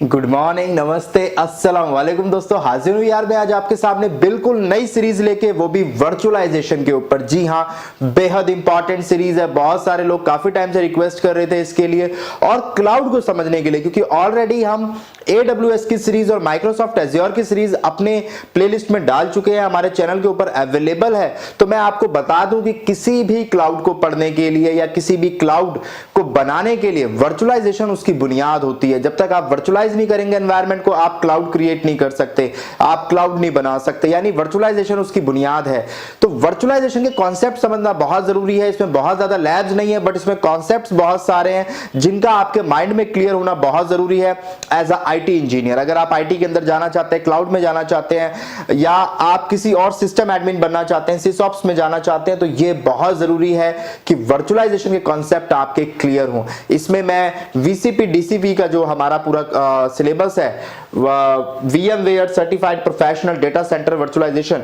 Good morning, नमस्ते, अस्सलाम वालेकुम दोस्तों। हाजिर हूं यार मैं आज आपके सामने बिल्कुल नई सीरीज लेके, वो भी वर्चुअलाइजेशन के ऊपर। जी हां, बेहद इंपॉर्टेंट सीरीज है। बहुत सारे लोग काफी टाइम से रिक्वेस्ट कर रहे थे इसके लिए और क्लाउड को समझने के लिए, क्योंकि ऑलरेडी हम AWS की सीरीज और माइक्रोसॉफ्ट एज्योर की सीरीज अपने प्लेलिस्ट में डाल चुके हैं, हमारे चैनल के ऊपर अवेलेबल है। तो मैं आपको बता दूं कि किसी भी क्लाउड को पढ़ने के लिए या किसी भी क्लाउड को बनाने के लिए वर्चुअलाइजेशन उसकी बुनियाद होती है। जब तक आप वर्चुअलाइज नहीं करेंगे एनवायरनमेंट को, आप क्लाउड क्रिएट नहीं कर सकते, आप क्लाउड नहीं बना सकते। यानी वर्चुअलाइजेशन उसकी बुनियाद है। तो वर्चुअलाइजेशन के कॉन्सेप्ट समझना बहुत जरूरी है। इसमें बहुत ज्यादा लैब्स नहीं है, बट इसमें कॉन्सेप्ट्स बहुत सारे हैं जिनका आपके माइंड में क्लियर होना बहुत जरूरी है। एज अ आईटी इंजीनियर, अगर आप आईटी के अंदर जाना चाहते हैं, क्लाउड में जाना चाहते हैं, या आप किसी और सिस्टम एडमिन बनना चाहते हैं, सिसऑप्स में जाना चाहते हैं, तो ये बहुत जरूरी है कि वर्चुअलाइजेशन के कॉन्सेप्ट आपके क्लियर हो। इसमें मैं वीसीपी डीसीपी का जो हमारा पूरा सिलेबस है, VMware certified professional data centre virtualisation,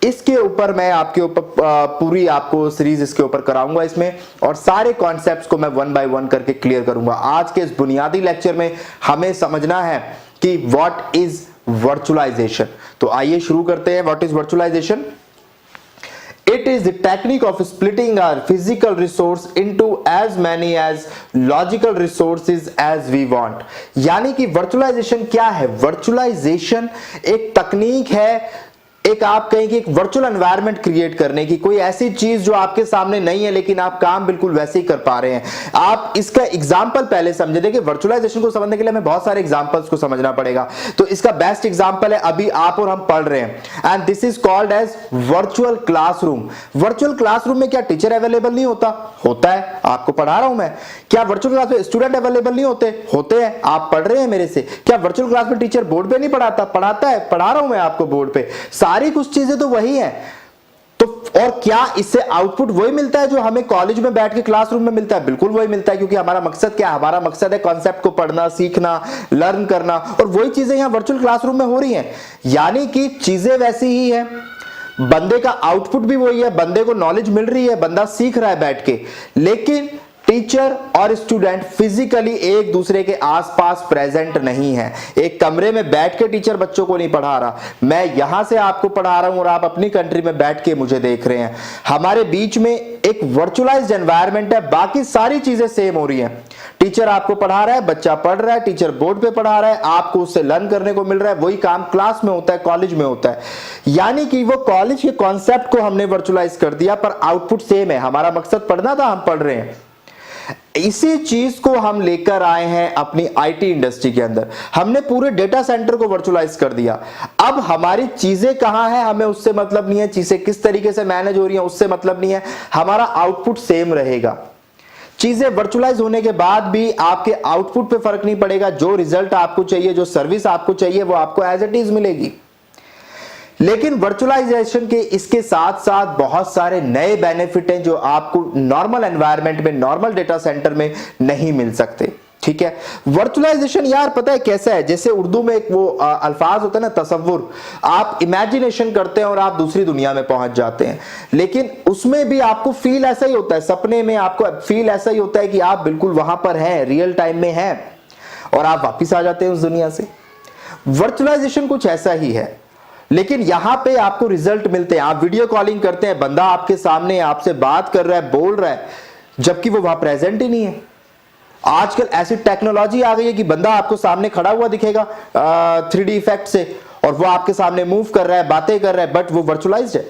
इसके ऊपर मैं आपके ऊपर पूरी आपको सीरीज इसके ऊपर कराऊंगा इसमें, और सारे कॉन्सेप्ट्स को मैं वन बाय वन करके क्लियर करूंगा। आज के इस बुनियादी लेक्चर में हमें समझना है कि व्हाट इज वर्चुअलाइजेशन। तो आइए शुरू करते हैं। What is virtualisation? It is the technique of splitting our physical resource into as many as logical resources as we want। यानी कि वर्चुअलाइजेशन क्या है? वर्चुअलाइजेशन एक तकनीक है, एक आप कहें कि एक वर्चुअल एनवायरनमेंट क्रिएट करने की। कोई ऐसी चीज जो आपके सामने नहीं है लेकिन आप काम बिल्कुल वैसे ही कर पा रहे हैं। आप इसका एग्जांपल पहले समझे। देखिए, वर्चुअलाइजेशन को समझने के लिए हमें बहुत सारे एग्जांपल्स को समझना पड़ेगा। तो इसका बेस्ट एग्जांपल है अभी आप और हम पढ़ रहे हैं, and this is called as virtual classroom. Virtual classroom में क्या टीचर अवेलेबल नहीं होता? होता है, आपको पढ़ा रहा हूं मैं। क्या वर्चुअल क्लास में स्टूडेंट अवेलेबल नहीं होते? होते हैं, आप पढ़ रहे हैं मेरे से। क्या वर्चुअल क्लास में टीचर बोर्ड पे नहीं पढ़ाता? पढ़ाता है, पढ़ा रहा हूं मैं आपको बोर्ड पे। सारी कुछ चीजें तो वही हैं। तो और क्या इससे आउटपुट वही मिलता है जो हमें कॉलेज में बैठ के क्लासरूम में मिलता है? बिल्कुल वही मिलता है, क्योंकि हमारा मकसद क्या है? हमारा मकसद है कॉन्सेप्ट को पढ़ना, सीखना, लर्न करना, और वही चीजें यहां वर्चुअल क्लासरूम में हो रही हैं। यानी कि चीजें वैसी ही है, बंदे का आउटपुट भी वही है, बंदे को नॉलेज मिल रही है, बंदा सीख रहा है बैठ के, लेकिन टीचर और स्टूडेंट फिजिकली एक दूसरे के आसपास प्रेजेंट नहीं है। एक कमरे में बैठ के टीचर बच्चों को नहीं पढ़ा रहा, मैं यहां से आपको पढ़ा रहा हूं और आप अपनी कंट्री में बैठ के मुझे देख रहे हैं। हमारे बीच में एक वर्चुअलाइज्ड एनवायरनमेंट है, बाकी सारी चीजें सेम हो रही हैं। टीचर आपको पढ़ा रहा है, बच्चा पढ़ रहा है, टीचर बोर्ड पे पढ़ा रहा है, आपको उससे लर्न करने को मिल रहा है। वही काम क्लास में होता है, कॉलेज में होता है। यानी कि वो कॉलेज के कॉन्सेप्ट को हमने वर्चुअलाइज कर दिया, पर आउटपुट सेम है। हमारा मकसद पढ़ना था, हम पढ़ रहे हैं। इसी चीज को हम लेकर आए हैं अपनी आईटी इंडस्ट्री के अंदर। हमने पूरे डेटा सेंटर को वर्चुअलाइज कर दिया। अब हमारी चीजें कहां हैं हमें उससे मतलब नहीं है, चीजें किस तरीके से मैनेज हो रही हैं उससे मतलब नहीं है, हमारा आउटपुट सेम रहेगा। चीजें वर्चुअलाइज होने के बाद भी आपके आउटपुट पे फर्क नहीं पड़ेगा। जो रिजल्ट आपको चाहिए, जो सर्विस आपको चाहिए, वो आपको एज इट इज मिलेगी। लेकिन वर्चुअलाइजेशन के इसके साथ साथ बहुत सारे नए बेनिफिट हैं जो आपको नॉर्मल एनवायरनमेंट में, नॉर्मल डेटा सेंटर में नहीं मिल सकते। ठीक है, वर्चुअलाइजेशन यार पता है कैसा है? जैसे उर्दू में एक वो अल्फाज होता है ना, तसव्वुर। आप इमेजिनेशन करते हैं और आप दूसरी दुनिया में पहुंच जाते हैं, लेकिन उसमें भी आपको फील ऐसा ही होता है। सपने में आपको फील ऐसा ही होता है कि आप बिल्कुल वहां पर हैं, रियल टाइम में हैं, और आप वापिस आ जाते हैं उस दुनिया से। वर्चुअलाइजेशन कुछ ऐसा ही है, लेकिन यहां पे आपको रिजल्ट मिलते हैं। आप वीडियो कॉलिंग करते हैं, बंदा आपके सामने आपसे बात कर रहा है, बोल रहा है, जबकि वो वहां प्रेजेंट ही नहीं है। आजकल ऐसी टेक्नोलॉजी आ गई है कि बंदा आपको सामने खड़ा हुआ दिखेगा 3D इफेक्ट से, और वो आपके सामने मूव कर रहा है, बातें कर रहा है, बट वो वर्चुअलाइज्ड है।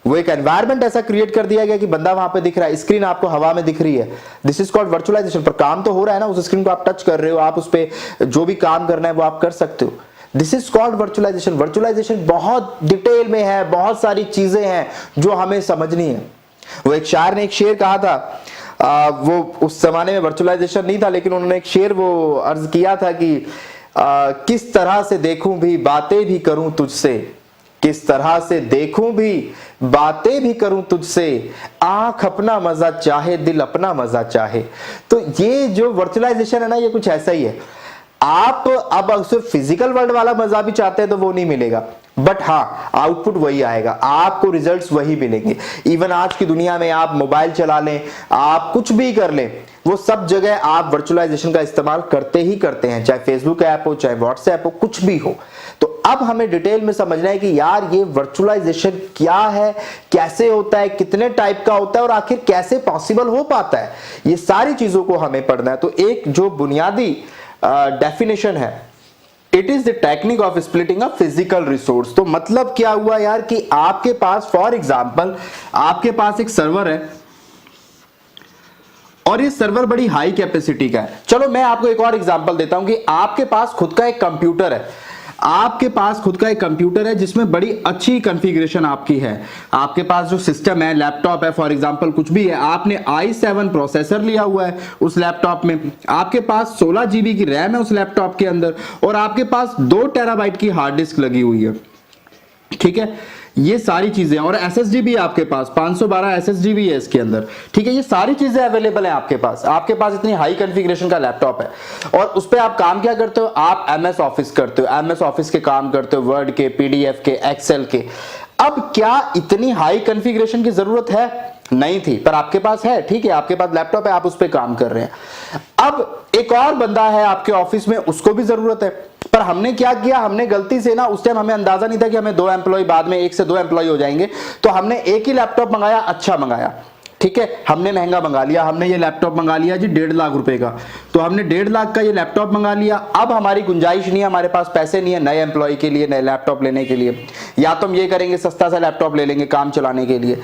वो एक एनवायरनमेंट ऐसा क्रिएट कर दिया गया कि बंदा वहां पे दिख रहा है, स्क्रीन आपको हवा में दिख रही है। This is called virtualisation. पर काम तो हो रहा है ना, उस स्क्रीन को आप टच कर रहे हो, आप उस पर जो भी काम करना है वो आप कर सकते हो। This is called virtualisation. Virtualisation बहुत डिटेल में है, बहुत सारी चीजें हैं जो हमें समझनी है। वो एक शायर ने एक शेर कहा था, वो उस जमाने में वर्चुअलाइजेशन नहीं था, लेकिन उन्होंने एक शेर वो अर्ज किया था कि किस तरह से देखूं भी बातें भी करूं तुझसे, किस तरह से देखूं भी बातें भी करूं तुझसे, आंख अपना मजा चाहे, दिल अपना मजा चाहे। तो ये जो वर्चुअलाइजेशन है ना, ये कुछ ऐसा ही है। आप अब फिजिकल वर्ल्ड वाला मजा भी चाहते हैं तो वो नहीं मिलेगा। बट हाँ आउटपुट वही आएगा, आपको रिजल्ट्स वही मिलेंगे। इवन आज की दुनिया में आप मोबाइल चला लें, आप कुछ भी कर लें, वो सब जगह आप वर्चुअलाइजेशन का इस्तेमाल करते ही करते हैं, चाहे फेसबुक ऐप हो, चाहे व्हाट्सएप हो, कुछ भी हो। तो अब हमें डिटेल में समझना है कि यार ये वर्चुअलाइजेशन क्या है, कैसे होता है, कितने टाइप का होता है और आखिर कैसे पॉसिबल हो पाता है, ये सारी चीजों को हमें पढ़ना है। तो एक जो बुनियादी डेफिनेशन है, it is the technique of splitting a physical resource. तो मतलब क्या हुआ यार कि आपके पास फॉर एग्जांपल आपके पास एक सर्वर है और ये सर्वर बड़ी हाई कैपेसिटी का है। चलो मैं आपको एक और एग्जांपल देता हूं कि आपके पास खुद का एक कंप्यूटर है, आपके पास खुद का एक कंप्यूटर है जिसमें बड़ी अच्छी कॉन्फ़िगरेशन आपकी है। आपके पास जो सिस्टम है, लैपटॉप है फॉर एग्जांपल, कुछ भी है, आपने i7 प्रोसेसर लिया हुआ है उस लैपटॉप में, आपके पास 16 GB की रैम है उस लैपटॉप के अंदर और आपके पास 2 टेराबाइट की हार्ड डिस्क लगी हुई है। ठीक है, ये सारी चीजें, और एसएसडी भी आपके पास 512 एसएसडी भी है इसके अंदर। ठीक है, ये सारी चीजें अवेलेबल है आपके पास इतनी हाई कॉन्फ़िगरेशन का लैपटॉप है और उस पे आप काम क्या करते हो, आप एमएस ऑफिस करते हो, एमएस ऑफिस के काम करते हो, वर्ड के, पीडीएफ के, एक्सेल के। अब क्या इतनी हाई कॉन्फ़िगरेशन की जरूरत है? नहीं थी, पर आपके पास है। ठीक है, आपके पास लैपटॉप है, आप उस पर काम कर रहे हैं। अब एक और बंदा है आपके ऑफिस में, उसको भी जरूरत है, पर हमने क्या किया, हमने गलती से ना, उस टाइम हमें अंदाजा नहीं था कि हमें 2 एम्प्लॉय, बाद में 1 से 2 एम्प्लॉय हो जाएंगे, तो हमने एक ही लैपटॉप मंगाया, अच्छा मंगाया। ठीक है, हमने महंगा मंगा लिया, हमने ये लैपटॉप मंगा लिया जी 1.5 लाख रुपए का, तो हमने 1.5 लाख का ये लैपटॉप मंगा लिया। अब हमारी गुंजाइश नहीं है, हमारे पास पैसे नहीं है नए एम्प्लॉय के लिए, नए लैपटॉप लेने के लिए, या तो हम ये करेंगे सस्ता सा लैपटॉप ले लेंगे काम चलाने के लिए।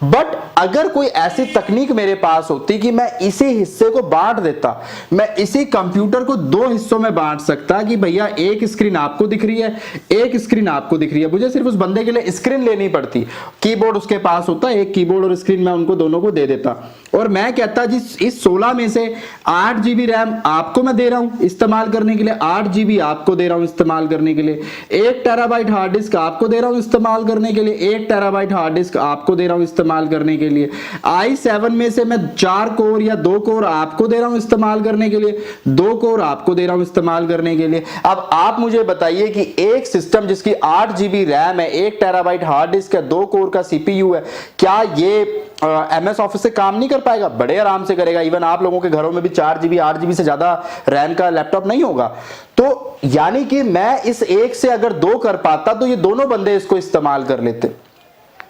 बट अगर कोई ऐसी तकनीक मेरे पास होती कि मैं इसी हिस्से को बांट देता, मैं इसी कंप्यूटर को 2 हिस्सों में बांट सकता कि भैया एक स्क्रीन आपको दिख रही है, एक स्क्रीन आपको दिख रही है, मुझे सिर्फ उस बंदे के लिए स्क्रीन लेनी पड़ती, कीबोर्ड उसके पास होता, एक कीबोर्ड और स्क्रीन मैं उनको दोनों दे देता और मैं कहता जी इस 16 में से 8 GB रैम आपको मैं दे रहा हूं इस्तेमाल करने के लिए, 8 GB आपको दे रहा हूं इस्तेमाल करने के लिए, 1 टेराबाइट हार्ड डिस्क आपको दे रहा हूं इस्तेमाल करने के लिए, 1 टेराबाइट हार्ड डिस्क आपको दे रहा हूं इस्तेमाल करने के लिए, i7 में से मैं 4 कोर या 2 कोर आपको दे रहा हूं इस्तेमाल करने के लिए, 2 कोर आपको दे रहा हूं इस्तेमाल करने के लिए। अब आप मुझे बताइए कि एक सिस्टम जिसकी 8 GB रैम है, 1 टेराबाइट हार्ड डिस्क है, 2 कोर का CPU है, क्या ये एमएस ऑफिस से काम नहीं कर पाएगा? बड़े आराम से करेगा। इवन आप लोगों के घरों में भी 4 GB 8 GB से ज्यादा रैम का लैपटॉप नहीं होगा। तो यानी कि मैं इस एक से अगर 2 कर पाता तो ये दोनों बंदे इसको इस्तेमाल कर लेते,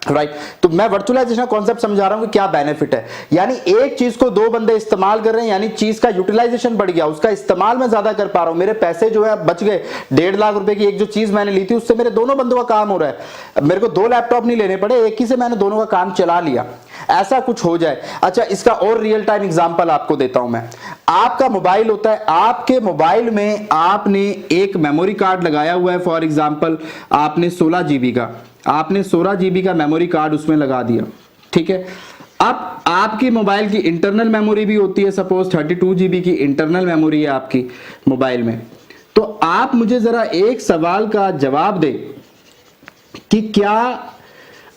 राइट। तो मैं वर्चुअलाइजेशन का कॉन्सेप्ट समझा रहा हूं कि क्या बेनिफिट है, यानी एक चीज को 2 बंदे इस्तेमाल कर रहे हैं, यानी चीज का यूटिलाइजेशन बढ़ गया, उसका इस्तेमाल मैं ज्यादा कर पा रहा हूं, मेरे पैसे जो है बच गए। 1.5 लाख रुपए की एक जो चीज मैंने ली थी उससे मेरे दोनों बंदों का काम हो रहा है, मेरे को 2 लैपटॉप नहीं लेने पड़े, एक ही से मैंने दोनों का काम चला लिया। ऐसा कुछ हो जाए। अच्छा, इसका और रियल टाइम एग्जांपल आपको देता हूं मैं। आपका मोबाइल होता है, आपके मोबाइल में आपने एक मेमोरी कार्ड लगाया हुआ है, फॉर एग्जांपल आपने 16 GB का, आपने 16 GB का मेमोरी कार्ड उसमें लगा दिया। ठीक है, अब आपकी मोबाइल की इंटरनल मेमोरी भी होती है, सपोज 32 GB की इंटरनल मेमोरी है आपकी मोबाइल में। तो आप मुझे जरा एक सवाल का जवाब दें कि क्या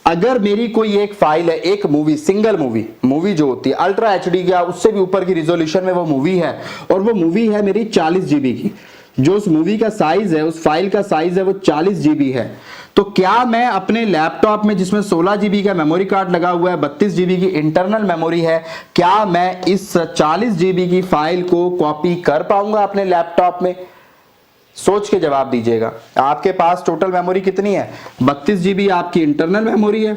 अगर मेरी कोई एक फाइल है, एक मूवी, सिंगल मूवी जो होती है अल्ट्रा एचडी का, उससे भी ऊपर की रिजोल्यूशन में वो मूवी है, और वो मूवी है मेरी 40 GB की, जो उस मूवी का साइज है, उस फाइल का साइज है वो 40 GB है, तो क्या मैं अपने लैपटॉप में जिसमें 16 GB का मेमोरी कार्ड लगा हुआ है, 32 GB की इंटरनल मेमोरी है, क्या मैं इस 40 GB की फाइल को कॉपी कर पाऊंगा अपने लैपटॉप में? सोच के जवाब दीजिएगा। आपके पास टोटल मेमोरी कितनी है? 32 GB आपकी इंटरनल मेमोरी है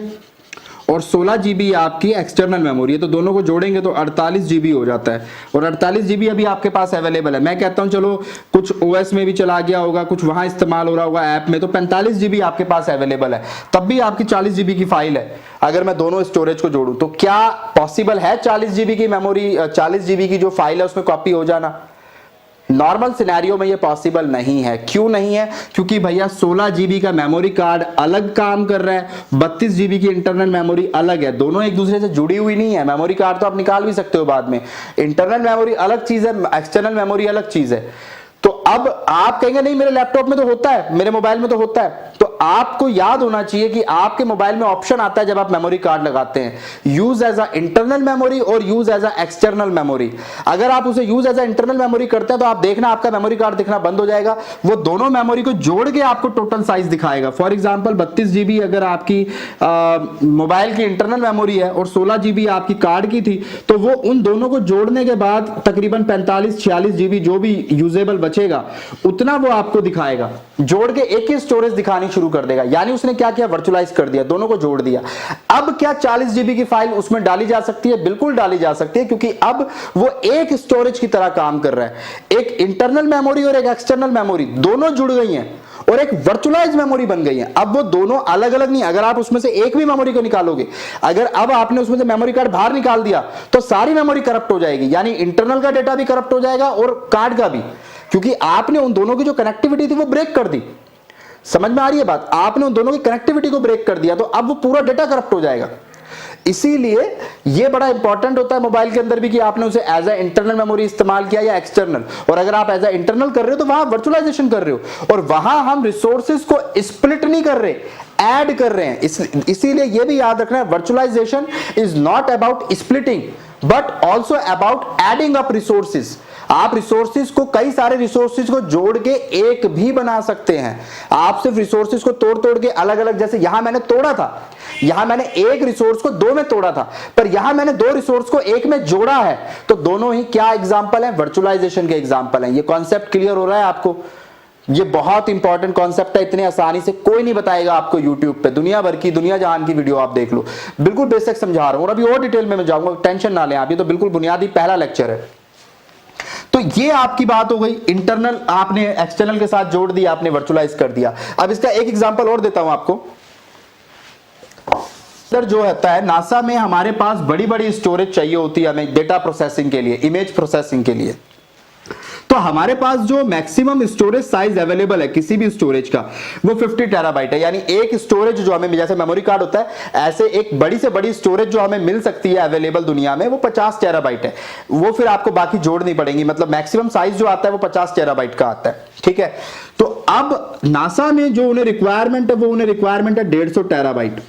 और 16 GB आपकी एक्सटर्नल मेमोरी है, तो दोनों को जोड़ेंगे तो 48 GB हो जाता है, और 48 GB अभी आपके पास अवेलेबल है। मैं कहता हूं चलो कुछ OS में भी चला गया होगा, कुछ वहां इस्तेमाल हो रहा होगा ऐप में, तो 45 GB आपके पास अवेलेबल है, तब भी आपकी 40 GB की फाइल है। अगर मैं दोनों स्टोरेज को जोड़ूं तो क्या पॉसिबल है 40 GB की मेमोरी, 40 GB की जो फाइल है उसमें कॉपी हो जाना? नॉर्मल सिनेरियो में ये पॉसिबल नहीं है। क्यों नहीं है? क्योंकि भैया 16 GB का मेमोरी कार्ड अलग काम कर रहा है, 32 GB की इंटरनल मेमोरी अलग है, दोनों एक दूसरे से जुड़ी हुई नहीं है। मेमोरी कार्ड तो आप निकाल भी सकते हो बाद में, इंटरनल मेमोरी अलग चीज है, एक्सटर्नल मेमोरी अलग चीज है। तो अब आप कहेंगे नहीं मेरे लैपटॉप में तो होता है, मेरे मोबाइल में तो होता है, तो आपको याद होना चाहिए कि आपके मोबाइल में ऑप्शन आता है जब आप मेमोरी कार्ड लगाते हैं, use as a internal memory और use as a external memory. अगर आप उसे use as a internal memory करते हैं तो आप देखना आपका मेमोरी कार्ड दिखना बंद हो जाएगा, वो दोनों मेमोरी को जोड़ के आपको टोटल साइज दिखाएगा। फॉर एग्जांपल 32 जीबी अगर आपकी मोबाइल की इंटरनल मेमोरी है और 16 जीबी आपकी कार्ड की थी, तो वो उन दोनों को जोड़ने के बाद तकरीबन 45-46 जीबी जो भी यूजेबल बचेगा उतना वो आपको दिखाएगा, जोड़ के एक ही स्टोरेज दिखानी शुरू कर देगा। यानी उसने क्या किया, वर्चुअलाइज कर दिया, दोनों को जोड़ दिया। अब क्या 40 जीबी की फाइल उसमें डाली जा सकती है? बिल्कुल डाली जा सकती है, क्योंकि अब वो एक स्टोरेज की तरह काम कर रहा है। एक इंटरनल मेमोरी और एक एक्सटर्नल मेमोरी दोनों जुड़ गई हैं और एक वर्चुअलाइज मेमोरी बन गई है। अब वो दोनों अलग अलग नहीं, अगर आप उसमें से एक भी मेमोरी को निकालोगे, अगर अब आपने उसमें से मेमोरी कार्ड बाहर निकाल दिया तो सारी मेमोरी करप्ट हो जाएगी, यानी इंटरनल का डेटा भी करप्ट हो जाएगा और कार्ड का भी, क्योंकि आपने उन दोनों की जो कनेक्टिविटी थी वो ब्रेक कर दी। समझ में आ रही है बात? आपने उन दोनों की कनेक्टिविटी को ब्रेक कर दिया तो अब वो पूरा डेटा करप्ट हो जाएगा। इसीलिए ये बड़ा इंपॉर्टेंट होता है मोबाइल के अंदर भी कि आपने उसे एज ए इंटरनल मेमोरी इस्तेमाल किया या एक्सटर्नल। और अगर आप एज ए इंटरनल कर रहे हो तो वहां वर्चुअलाइजेशन कर रहे हो और वहां हम रिसोर्सेज को स्प्लिट नहीं कर रहे, ऐड कर रहे हैं। इसीलिए ये भी याद रखना है, virtualisation is not about splitting but also about adding up resources. आप रिसोर्सेज को, कई सारे रिसोर्सेज को जोड़ के एक भी बना सकते हैं। आप सिर्फ रिसोर्सेज को तोड़ तोड़ के अलग अलग, जैसे यहां मैंने तोड़ा था, यहां मैंने एक रिसोर्स को दो में तोड़ा था, पर यहां मैंने दो रिसोर्स को एक में जोड़ा है, तो दोनों ही क्या एग्जांपल हैं? वर्चुअलाइजेशन के एग्जांपल हैं। ये कॉन्सेप्ट क्लियर हो रहा है आपको? ये बहुत इंपॉर्टेंट कॉन्सेप्ट है, इतने आसानी से कोई नहीं बताएगा आपको यूट्यूब पे। दुनिया भर की, दुनिया जहान की वीडियो आप देख लो, बिल्कुल बेसिक समझा रहा हूं और अभी और डिटेल में मैं जाऊंगा, टेंशन ना लें आप, ये तो बिल्कुल बुनियादी पहला लेक्चर है। तो ये आपकी बात हो गई, इंटरनल आपने एक्सटर्नल के साथ जोड़ दिया, आपने वर्चुअलाइज कर दिया। अब इसका एक एग्जांपल और देता हूं आपको। जो होता है नासा में, हमारे पास बड़ी बड़ी स्टोरेज चाहिए होती है हमें डेटा प्रोसेसिंग के लिए, इमेज प्रोसेसिंग के लिए। तो हमारे पास जो मैक्सिमम स्टोरेज साइज अवेलेबल है किसी भी स्टोरेज का, वो 50 टेराबाइट है। यानी एक स्टोरेज जो हमें, जैसे मेमोरी कार्ड होता है, ऐसे एक बड़ी से बड़ी स्टोरेज जो हमें मिल सकती है अवेलेबल दुनिया में, वो 50 टेराबाइट है। वो फिर आपको बाकी जोड़नी पड़ेगी, मतलब मैक्सिमम साइज जो आता है वो 50 टेराबाइट का आता है। ठीक है, तो अब नासा में जो उन्हें रिक्वायरमेंट है, वो उन्हें रिक्वायरमेंट है 150 टेराबाइट।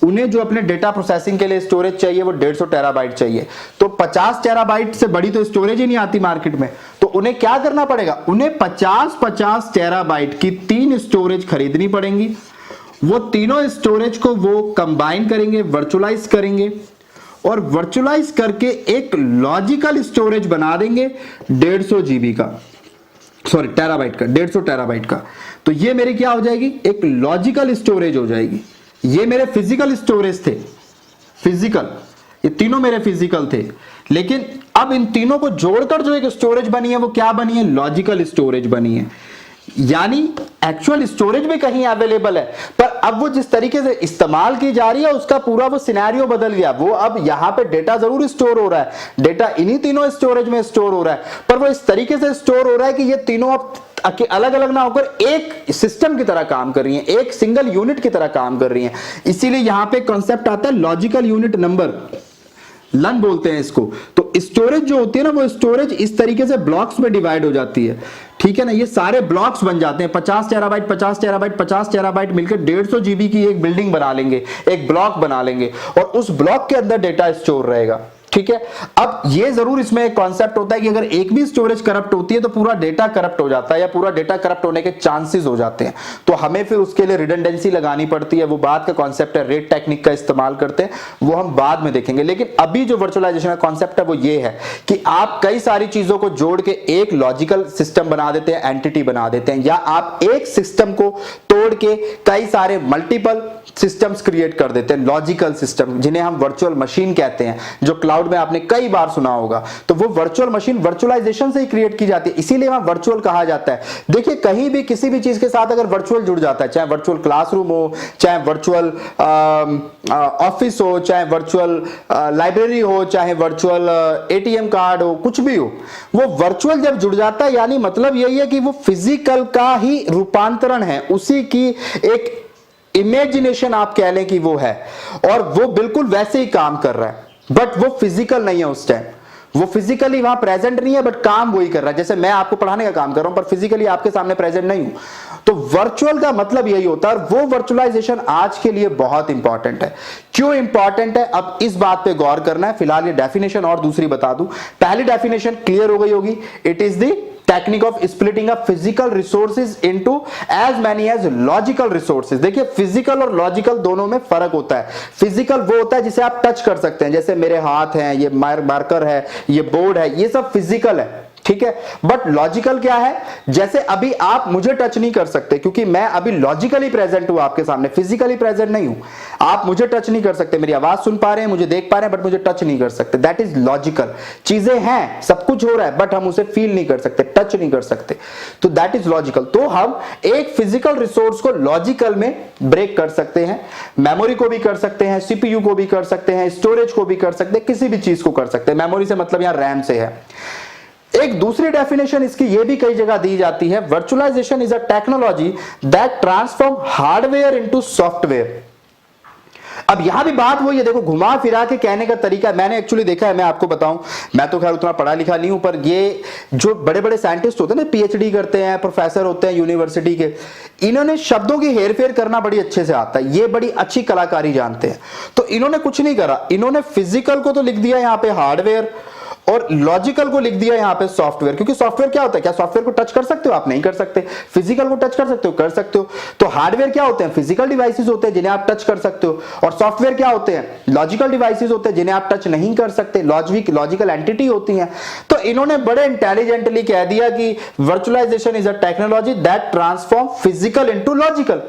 उन्हें जो अपने डेटा प्रोसेसिंग के लिए स्टोरेज चाहिए वो 150 टेराबाइट चाहिए। तो 50 टेराबाइट से बड़ी तो स्टोरेज ही नहीं आती मार्केट में, तो उन्हें क्या करना पड़ेगा? उन्हें 50-50 टेराबाइट की 3 स्टोरेज खरीदनी पड़ेंगी। वो तीनों स्टोरेज को वो कंबाइन करेंगे, वर्चुअलाइज करेंगे और वर्चुअलाइज करके एक लॉजिकल स्टोरेज बना देंगे 150 जीबी का, सॉरी टेराबाइट का, 150 टेराबाइट का। तो ये मेरी क्या हो जाएगी? एक लॉजिकल स्टोरेज हो जाएगी। ये मेरे फिजिकल स्टोरेज थे, फिजिकल, ये तीनों मेरे फिजिकल थे, लेकिन अब इन तीनों को जोड़कर जो एक स्टोरेज बनी है वो क्या बनी है? लॉजिकल स्टोरेज बनी है। यानी एक्चुअल स्टोरेज भी कहीं अवेलेबल है, पर अब वो जिस तरीके से इस्तेमाल की जा रही है उसका पूरा वो सिनेरियो बदल गया। वो अब यहां पे डेटा जरूर स्टोर हो रहा है, डेटा इन्हीं तीनों स्टोरेज में स्टोर हो रहा है, पर वो इस तरीके से स्टोर हो रहा है कि ये तीनों अब अलग अलग ना होकर एक सिस्टम की तरह काम कर रही हैं, एक सिंगल यूनिट की तरह काम कर रही हैं। इसीलिए यहां पे कॉन्सेप्ट आता है लॉजिकल यूनिट नंबर, लन बोलते हैं इसको। तो स्टोरेज जो होती है ना, वो स्टोरेज इस तरीके से ब्लॉक्स में डिवाइड हो जाती है। ठीक है ना, ये सारे ब्लॉक्स बन जाते हैं 50 टेराबाइट 50 टेराबाइट 50 टेराबाइट मिलकर 150 जीबी की एक बिल्डिंग बना लेंगे, एक ब्लॉक बना लेंगे और उस ब्लॉक के अंदर डेटा स्टोर रहेगा। ठीक है, अब ये जरूर इसमें एक कॉन्सेप्ट होता है कि अगर एक भी स्टोरेज करप्ट होती है तो पूरा डेटा करप्ट हो जाता है या पूरा डेटा करप्ट होने के चांसेस हो जाते हैं, तो हमें फिर उसके लिए रिडंडेंसी लगानी पड़ती है। वो बात का कॉन्सेप्ट है, रेट टेक्निक का इस्तेमाल करते हैं, वो हम बाद में देखेंगे। लेकिन अभी जो वर्चुअलाइजेशन का कॉन्सेप्ट है वो ये है कि आप कई सारी चीजों को जोड़ के एक लॉजिकल सिस्टम बना देते हैं, एंटिटी बना देते हैं, या आप एक सिस्टम को तोड़ के कई सारे मल्टीपल सिस्टम्स क्रिएट कर देते हैं, लॉजिकल सिस्टम, जिन्हें हम वर्चुअल मशीन कहते हैं, जो क्लाउड में आपने कई बार सुना होगा। तो वो वर्चुअल मशीन वर्चुअलाइजेशन से ही क्रिएट की जाती है, इसीलिए वहां वर्चुअल कहा जाता है। देखिए, कहीं भी किसी भी चीज के साथ अगर वर्चुअल जुड़ जाता है, चाहे वर्चुअल क्लासरूम हो, चाहे वर्चुअल ऑफिस हो, चाहे वर्चुअल लाइब्रेरी हो, चाहे वर्चुअल एटीएम कार्ड हो, कुछ भी हो, वो वर्चुअल जब जुड़ जाता है, यानी मतलब यही है कि वो फिजिकल का ही रूपांतरण है, उसी की एक इमेजिनेशन आप कह लें कि वो है, और वो बिल्कुल वैसे ही काम कर रहा है, बट वो फिजिकल नहीं है उस टाइम, वो फिजिकली वहां प्रेजेंट नहीं है, बट काम वही कर रहा है। जैसे मैं आपको पढ़ाने का काम कर रहा हूं पर फिजिकली आपके सामने प्रेजेंट नहीं हूं, तो वर्चुअल का मतलब यही होता है, और वो वर्चुअलाइजेशन आज के लिए बहुत इंपॉर्टेंट है। क्यों इंपॉर्टेंट है, अब इस बात पे गौर करना है। फिलहाल ये डेफिनेशन और दूसरी बता दूं। पहली डेफिनेशन क्लियर हो गई होगी, it is the technique of splitting up physical resources into as many as logical resources. देखिए, फिजिकल और लॉजिकल दोनों में फर्क होता है। फिजिकल वो होता है जिसे आप टच कर सकते हैं, जैसे मेरे हाथ हैं, ये मार्कर है, ये बोर्ड है, ये सब फिजिकल है, ठीक है। बट लॉजिकल क्या है, जैसे अभी आप मुझे टच नहीं कर सकते क्योंकि मैं अभी लॉजिकली प्रेजेंट हूं आपके सामने, फिजिकली प्रेजेंट नहीं हूं। आप मुझे टच नहीं कर सकते, मेरी आवाज सुन पा रहे हैं, मुझे देख पा रहे हैं, बट मुझे टच नहीं कर सकते। That is logical. चीजें हैं, सब कुछ हो रहा है, बट हम उसे फील नहीं कर सकते, टच नहीं कर सकते, तो दैट इज लॉजिकल। तो हम एक फिजिकल रिसोर्स को लॉजिकल में ब्रेक कर सकते हैं। मेमोरी को भी कर सकते हैं, सीपीयू को भी कर सकते हैं, स्टोरेज को भी कर सकते हैं, किसी भी चीज को कर सकते हैं। मेमोरी से मतलब यहां रैम से है। एक दूसरी डेफिनेशन इसकी यह भी कई जगह दी जाती है, virtualisation is a technology that transform hardware into software. अब यहां भी बात वही है, देखो घुमा फिरा के कहने का तरीका मैंने एक्चुअली देखा है, मैं आपको बताऊं, मैं तो खैर उतना पढ़ा लिखा नहीं हूं, पर ये जो बड़े बड़े साइंटिस्ट होते हैं ना, पीएचडी करते हैं, प्रोफेसर होते हैं यूनिवर्सिटी के, इन्होंने शब्दों की हेरफेर करना बड़ी अच्छे से आता है, ये बड़ी अच्छी कलाकारी जानते हैं। तो इन्होंने कुछ नहीं करा, इन्होंने फिजिकल को तो लिख दिया यहां पे हार्डवेयर, और लॉजिकल को लिख दिया यहां पे सॉफ्टवेयर। क्योंकि सॉफ्टवेयर क्या होता है, क्या सॉफ्टवेयर को टच कर सकते हो आप? नहीं कर सकते। फिजिकल को टच कर सकते हो? कर सकते हो। तो हार्डवेयर क्या होते हैं? फिजिकल डिवाइसेस होते हैं जिन्हें आप टच कर सकते हो, और सॉफ्टवेयर क्या होते हैं? लॉजिकल डिवाइसेस होते हैं जिन्हें आप टच नहीं कर सकते, लॉजिकल एंटिटी होती हैं। तो इन्होंने बड़े इंटेलिजेंटली कह दिया कि virtualization is a technology that transform physical into logical,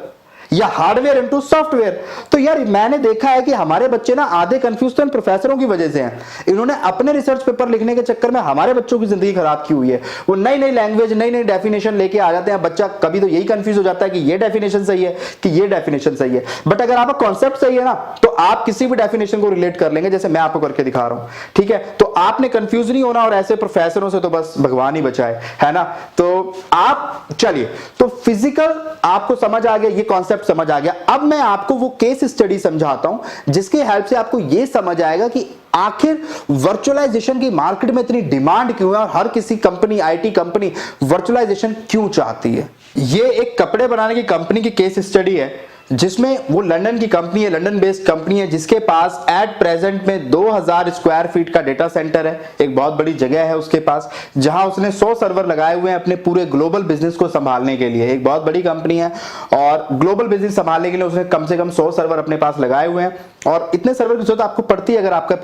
या हार्डवेयर इनटू सॉफ्टवेयर। तो यार मैंने देखा है कि हमारे बच्चे ना आधे कंफ्यूज तो प्रोफेसरों की वजह से हैं। इन्होंने अपने रिसर्च पेपर लिखने के चक्कर में हमारे बच्चों की जिंदगी खराब की हुई है। वो नई नई लैंग्वेज, नई नई डेफिनेशन लेके आ जाते हैं। बच्चा कभी तो यही कंफ्यूज हो जाता है कि ये डेफिनेशन सही है कि ये डेफिनेशन सही है। बट अगर आपका कॉन्सेप्ट सही है ना, तो आप किसी भी डेफिनेशन को रिलेट कर लेंगे, जैसे मैं आपको करके दिखा रहा हूं, ठीक है। तो आपने कंफ्यूज नहीं होना, और ऐसे प्रोफेसरों से तो बस भगवान ही बचाए, है ना। तो आप चलिए, तो फिजिकल आपको समझ आ गया, ये कॉन्सेप्ट समझ आ गया। अब मैं आपको वो केस स्टडी समझाता हूं जिसके हेल्प से आपको यह समझ आएगा कि आखिर वर्चुअलाइजेशन की मार्केट में इतनी डिमांड क्यों है, और हर किसी कंपनी, आईटी कंपनी वर्चुअलाइजेशन क्यों चाहती है। ये एक कपड़े बनाने की कंपनी की केस स्टडी है, जिसमें वो लंदन की कंपनी है, लंदन बेस्ड कंपनी है, जिसके पास एट प्रेजेंट में 2000 स्क्वायर फीट का डेटा सेंटर है। एक बहुत बड़ी जगह है उसके पास, जहां उसने 100 सर्वर लगाए हुए हैं अपने पूरे ग्लोबल बिजनेस को संभालने के लिए। एक बहुत बड़ी कंपनी है, और ग्लोबल बिजनेस संभालने के लिए उसने कम से कम 100 सर्वर अपने पास लगाए हुए हैं। और इतने सर्वर की जरूरत आपको पड़ती है अगर आपका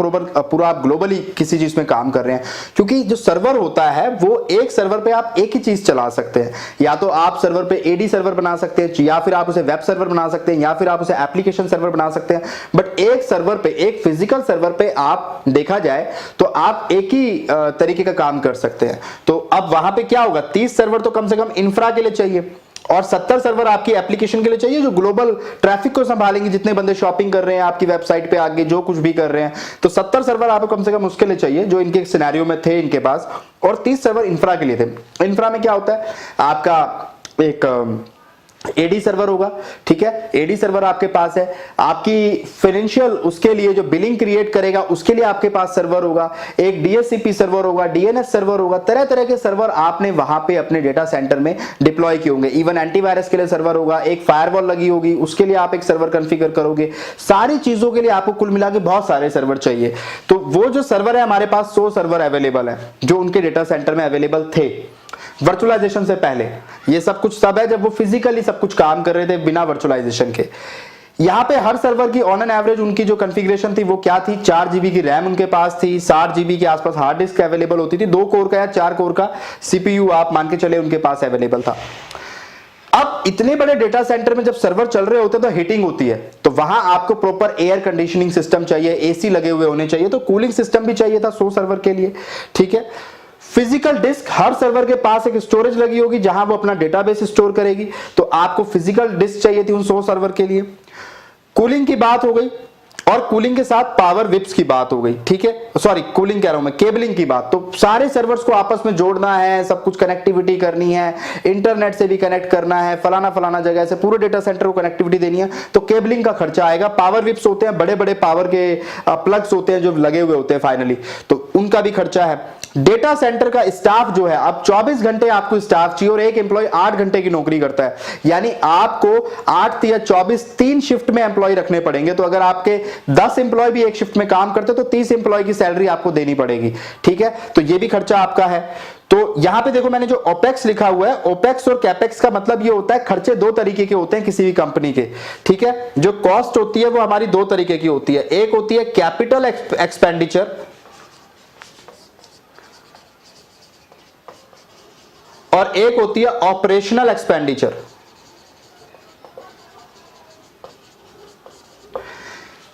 पूरा आप ग्लोबली किसी चीज में काम कर रहे हैं, क्योंकि जो सर्वर होता है वो एक सर्वर पे आप एक ही चीज चला सकते हैं। या तो आप सर्वर पे एडी सर्वर बना सकते हैं, या फिर आप उसे वेब सर्वर बना सकते हैं, या फिर आप उसे एप्लीकेशन सर्वर बना सकते हैं। बट एक सर्वर पे, एक फिजिकल सर्वर पे आप देखा जाए तो आप एक ही तरीके का काम कर सकते हैं। तो अब वहां पे क्या होगा, 30 सर्वर तो कम से कम इंफ्रा के लिए चाहिए, और 70 सर्वर आपकी एप्लीकेशन के लिए चाहिए, जो ग्लोबल ट्रैफिक को संभालेंगे। जितने बंदे शॉपिंग कर रहे हैं आपकी वेबसाइट पे आगे, जो कुछ भी कर रहे हैं, तो 70 सर्वर आपको कम से कम उसके लिए चाहिए, जो इनके सिनेरियो में थे इनके पास, और 30 सर्वर इंफ्रा के लिए थे। इंफ्रा में क्या होता है, आपका एक एडी सर्वर होगा, ठीक है। एडी सर्वर आपके पास है, आपकी फाइनेंशियल उसके लिए जो बिलिंग क्रिएट करेगा उसके लिए आपके पास सर्वर होगा, एक डीएचसीपी सर्वर होगा, डीएनएस सर्वर होगा। तरह तरह के सर्वर आपने वहां पे अपने डेटा सेंटर में डिप्लॉय किए होंगे। इवन एंटीवायरस के लिए सर्वर होगा, एक फायरवॉल लगी होगी, उसके लिए आप एक सर्वर कॉन्फ़िगर करोगे। सारी चीजों के लिए आपको कुल मिला के बहुत सारे सर्वर चाहिए। तो वो जो सर्वर है, हमारे पास 100 सर्वर अवेलेबल है जो उनके डेटा सेंटर में अवेलेबल थे वर्चुअलाइजेशन से पहले। ये सब कुछ तब है जब वो फिजिकली सब कुछ काम कर रहे थे बिना वर्चुअलाइजेशन के। यहां पे हर सर्वर की ऑन एन एवरेज उनकी जो कॉन्फ़िगरेशन थी वो क्या थी, 4 जीबी की रैम उनके पास थी, 60 जीबी के आसपास हार्ड डिस्क अवेलेबल होती थी, 2 कोर का या 4 कोर का सीपीयू आप मान के चले उनके पास अवेलेबल था। अब इतने बड़े डेटा सेंटर में जब सर्वर चल रहे होते हैं तो हीटिंग होती है, तो वहां आपको प्रॉपर एयर कंडीशनिंग सिस्टम चाहिए, एसी लगे हुए होने चाहिए, तो कूलिंग सिस्टम भी चाहिए था 100 सर्वर के लिए, ठीक है। फिजिकल डिस्क, हर सर्वर के पास एक स्टोरेज लगी होगी जहां वो अपना डेटाबेस स्टोर करेगी, तो आपको फिजिकल डिस्क चाहिए थी उन 100 सर्वर के लिए। कूलिंग की बात हो गई, और कूलिंग के साथ पावर विप्स की बात हो गई, ठीक है। सॉरी, कूलिंग कह रहा हूं मैं, केबलिंग की बात। तो सारे सर्वर्स को आपस में जोड़ना है, सब कुछ कनेक्टिविटी करनी है, इंटरनेट से भी कनेक्ट करना है, फलाना फलाना जगह से पूरे डेटा सेंटर को कनेक्टिविटी देनी है, तो केबलिंग का खर्चा आएगा। पावर विप्स होते हैं, बड़े बड़े पावर के प्लग्स होते हैं जो लगे हुए होते हैं फाइनली, तो उनका भी खर्चा है। डेटा सेंटर का स्टाफ जो है, अब 24 घंटे आपको स्टाफ चाहिए और एक एम्प्लॉय 8 घंटे की नौकरी करता है, यानी आपको 8 या 24 3 शिफ्ट में एम्प्लॉय रखने पड़ेंगे। तो अगर आपके 10 एम्प्लॉय भी एक शिफ्ट में काम करते तो 30 एम्प्लॉय की सैलरी आपको देनी पड़ेगी, ठीक है। तो ये भी खर्चा आपका है। तो यहां पे देखो मैंने जो ओपेक्स लिखा हुआ है, ओपेक्स और कैपेक्स का मतलब ये होता है, खर्चे दो तरीके के होते हैं किसी भी कंपनी के, ठीक है। जो कॉस्ट होती है वो हमारी दो तरीके की होती है, एक होती है कैपिटल एक्सपेंडिचर और एक होती है ऑपरेशनल एक्सपेंडिचर।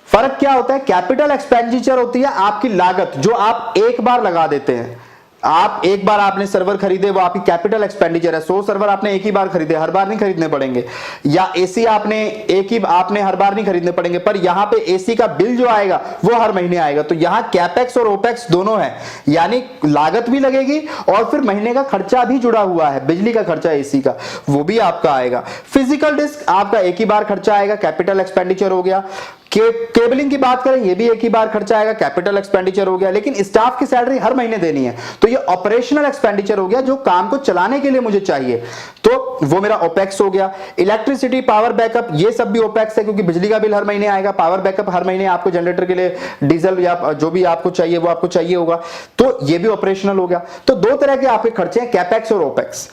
फर्क क्या होता है? कैपिटल एक्सपेंडिचर होती है आपकी लागत जो आप एक बार लगा देते हैं। आप एक बार आपने सर्वर खरीदे, वो आपकी कैपिटल एक्सपेंडिचर है। 100 सर्वर आपने एक ही बार खरीदे, हर बार नहीं खरीदने पड़ेंगे, या एसी आपने हर बार नहीं खरीदने पड़ेंगे, पर यहां पे एसी का बिल जो आएगा वो हर महीने आएगा। तो यहां कैपेक्स और ओपेक्स दोनों है, यानी लागत भी लगेगी और फिर महीने का खर्चा भी जुड़ा हुआ है, बिजली का खर्चा, एसी का, वो भी आपका आएगा। फिजिकल डिस्क आपका एक ही बार खर्चा आएगा, कैपिटल एक्सपेंडिचर हो गया। केबलिंग की बात करें, ये भी एक ही बार खर्चा आएगा, कैपिटल एक्सपेंडिचर हो गया। लेकिन स्टाफ की सैलरी हर महीने देनी है, तो ये ऑपरेशनल एक्सपेंडिचर हो गया, जो काम को चलाने के लिए मुझे चाहिए, तो वो मेरा ओपेक्स हो गया। इलेक्ट्रिसिटी, पावर बैकअप, ये सब भी ओपेक्स है, क्योंकि बिजली का बिल हर महीने आएगा, पावर बैकअप हर महीने आपको जनरेटर के लिए डीजल या जो भी आपको चाहिए वो आपको चाहिए होगा, तो ये भी ऑपरेशनल हो गया। तो दो तरह के आपके खर्चे हैं, कैपेक्स और ओपेक्स।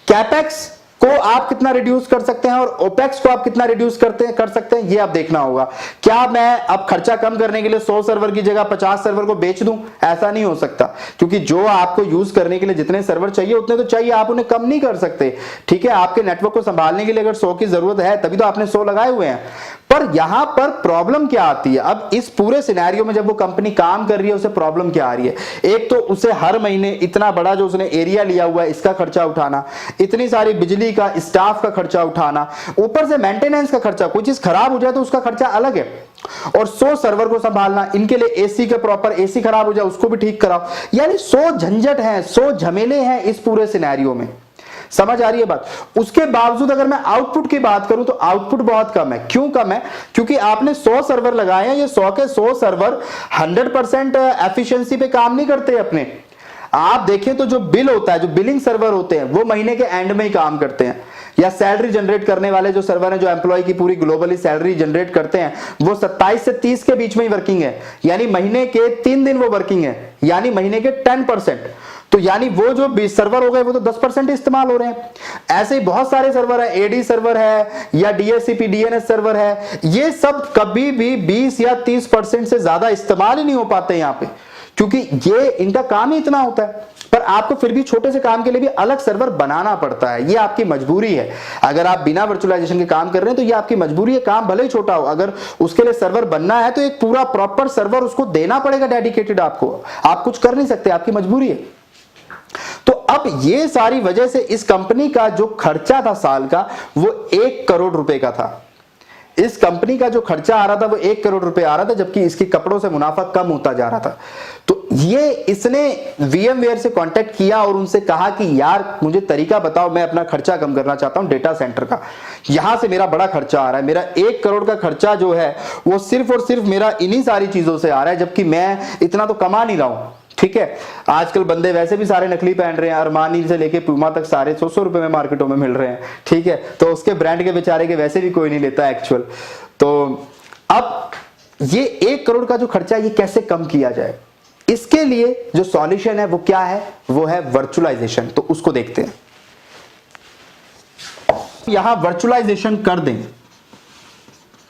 कैपेक्स को आप कितना रिड्यूस कर सकते हैं और ओपेक्स को आप कितना रिड्यूस कर सकते हैं, ये आप देखना होगा। क्या मैं अब खर्चा कम करने के लिए 100 सर्वर की जगह 50 सर्वर को बेच दूं? ऐसा नहीं हो सकता, क्योंकि जो आपको यूज करने के लिए जितने सर्वर चाहिए उतने तो चाहिए, आप उन्हें कम नहीं कर सकते, ठीक है। आपके नेटवर्क को संभालने के लिए अगर 100 की जरूरत है तभी तो आपने 100 लगाए हुए हैं। पर यहां पर प्रॉब्लम क्या आती है, अब इस पूरे सिनेरियो में जब वो कंपनी काम कर रही है, उसे प्रॉब्लम क्या आ रही है? एक तो उसे हर महीने इतना बड़ा जो उसने एरिया लिया हुआ है इसका खर्चा उठाना, इतनी सारी बिजली का, स्टाफ का खर्चा उठाना, ऊपर से मेंटेनेंस का खर्चा, कोई चीज खराब हो जाए तो उसका खर्चा अलग है, और 100 सर्वर को संभालना, इनके लिए एसी के प्रॉपर, एसी खराब हो जाए उसको भी ठीक कराओ, यानी 100 झंझट है, 100 झमेले हैं इस पूरे सिनेरियो में। समझ आ रही है बात? उसके बावजूद अगर मैं आउटपुट की बात करूं तो आउटपुट बहुत कम है। क्यों कम है? क्योंकि आपने 100 सर्वर लगाए हैं, ये 100 के 100 सर्वर 100% एफिशिएंसी पे काम नहीं करते अपने। आप देखें तो जो बिल होता है, जो बिलिंग सर्वर होते हैं, वो महीने के एंड में ही काम करते हैं, या सैलरी जनरेट करने वाले जो सर्वर हैं, जो एम्प्लॉय की पूरी ग्लोबली सैलरी जनरेट करते हैं, वो 27 से 30 के बीच में ही वर्किंग है, यानी महीने के 3 दिन वो वर्किंग है, यानी महीने के 10%। तो यानी वो जो सर्वर हो गए वो तो 10% इस्तेमाल हो रहे हैं। ऐसे ही बहुत सारे सर्वर है, एडी सर्वर है या डीएससीपी डीएनएस सर्वर है, ये सब कभी भी 20 या 30% से ज्यादा इस्तेमाल ही नहीं हो पाते यहाँ पे, क्योंकि ये इनका काम ही इतना होता है। पर आपको फिर भी छोटे से काम के लिए भी अलग सर्वर बनाना पड़ता है, ये आपकी मजबूरी है। अगर आप बिना वर्चुअलाइजेशन के काम कर रहे हैं तो ये आपकी मजबूरी है, काम भले ही छोटा हो, अगर उसके लिए सर्वर बनना है तो एक पूरा प्रॉपर सर्वर उसको देना पड़ेगा डेडिकेटेड आपको, आप कुछ कर नहीं सकते, आपकी मजबूरी है। तो अब ये सारी वजह से इस कंपनी का जो खर्चा था साल का वो 1 करोड़ रुपए का था। इस कंपनी का जो खर्चा आ रहा था वो 1 करोड़ रुपए आ रहा था, जबकि इसके कपड़ों से मुनाफा कम होता जा रहा था। तो ये इसने VMware से कांटेक्ट किया और उनसे कहा कि यार मुझे तरीका बताओ, मैं अपना खर्चा कम करना चाहता हूं डेटा सेंटर का, यहां से मेरा बड़ा खर्चा आ रहा है, मेरा 1 करोड़ का खर्चा जो है वो सिर्फ और सिर्फ मेरा इन्हीं सारी चीजों से आ रहा है, जबकि मैं इतना तो कमा नहीं रहा हूं। ठीक है, आजकल बंदे वैसे भी सारे नकली पहन रहे हैं, अरमानी से लेके प्यूमा तक सारे 100 रुपए में मार्केटों में मिल रहे हैं। ठीक है, तो उसके ब्रांड के बेचारे के वैसे भी कोई नहीं लेता एक्चुअल। तो अब ये 1 करोड़ का जो खर्चा ये कैसे कम किया जाए, इसके लिए जो सॉल्यूशन है वो क्या है, वो है वर्चुअलाइजेशन। तो उसको देखते हैं। यहां वर्चुअलाइजेशन कर दें।